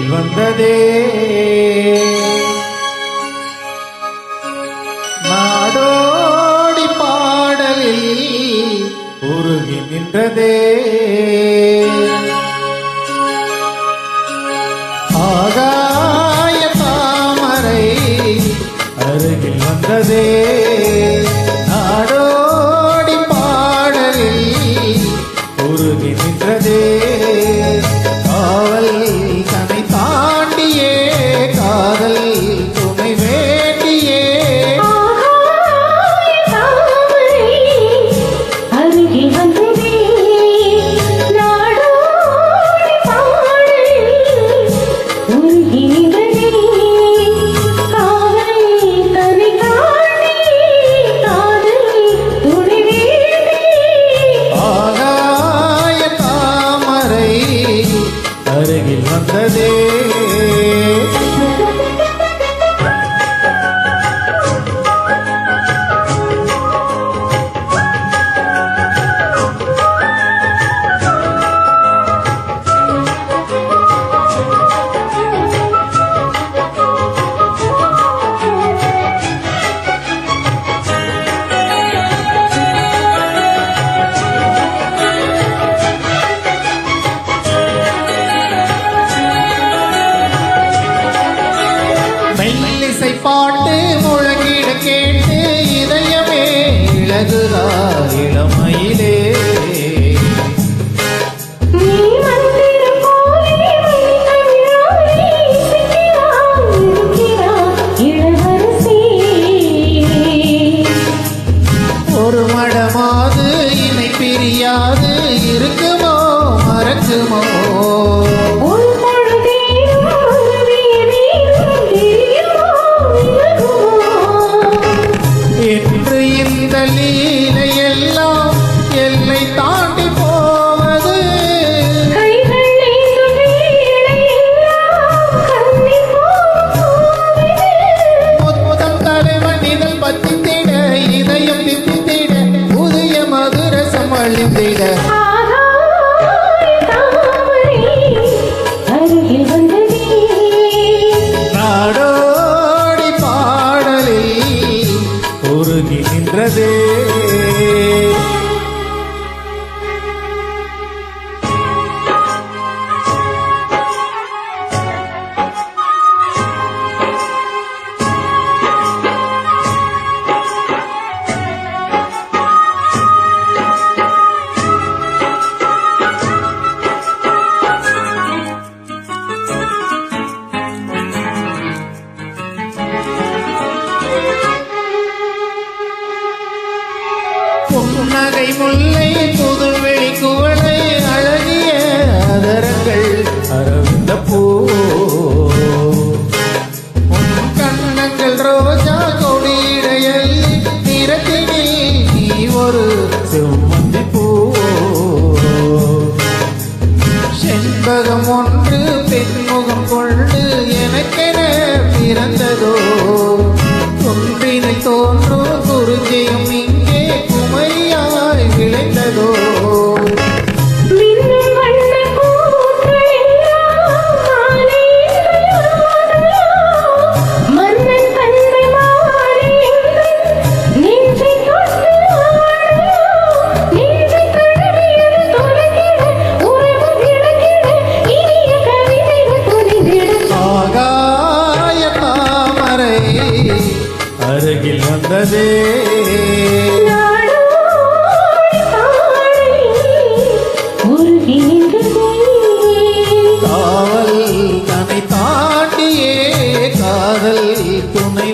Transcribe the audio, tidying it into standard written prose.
அருகில் வந்ததே நாடோடி பாடலில் உருகி நின்றதே ஆகாய தாமரை அருகில் வந்ததே நாடோடி பாடலில் உருகி நின்றதே காவல் தன்னை தாண்டியே காதல் துணை வேண்டியே அருகில் வந்ததே நாடோடி பாடலில் உருகி நின்றதே காவல் தன்னை தாண்டி காதல் துணை வேண்டியே ஆகாய தாமரை அருகில் வந்ததே மெல்லிசை பாட்டு முழங்கிட கேட்டு இதயமே இழகுதார் இளமையிலே நீ மந்திர போலே மணிக்கண்ணாலே இருக்கிறாய் இளவரசி ஒரு மடமாது இணை பிரியாது இருக்குமோ மறக்குமோ ஒரு பொழுதேனும் உருவிய நீரும் தெரியுமோ விலகுமோ என்று இந்த லீலையெல்லாம் எல்லை தாண்டி போவது கைகள் நீட்டும் வேளையெல்லாம் கண்ணீர் போகுது முதல் தலைவன் இதழ் பத்தித்திட இதயம் தித்தித்திட புதிய மதுரசம் அழிந்திட ஆகாய தாமரை அருகில் வந்ததே நாடோடி பாடலில் உருகி நின்றதே புன்னகை முல்லை புதுவெளி குவளை அழகிய அதரங்கள் அரவிந்த பூ உன் கண்ணங்கள் ரோஜா கொடியிடையில் நிறத்தினில் நீ ஒரு செவ்வந்தி பூ செண்பகம் ஒன்று பெண்முகம் கொண்டு எனக்கென பிறந்ததோ ஒன்றினில் தோன்றும் குறிஞ்சியும் இங்கே குமரியாய் விளைந்ததோ மின்னும் வண்ணக் கூந்தலெல்லாம் காலையில் மன்னன் கண்கள் மாறி நெஞ்சைத் தொட்டு ஆடும் நெஞ்சைத் தடவியது தொலைந்திட உறவு விளக்கிட இனிய கவிதைகள் புரிந்திட ஆகாய தாமரை அருகில் வந்ததே நாடோடி பாடலில் உருகி நின்றதே காவல் தன்னை தாண்டியே காதல் துணை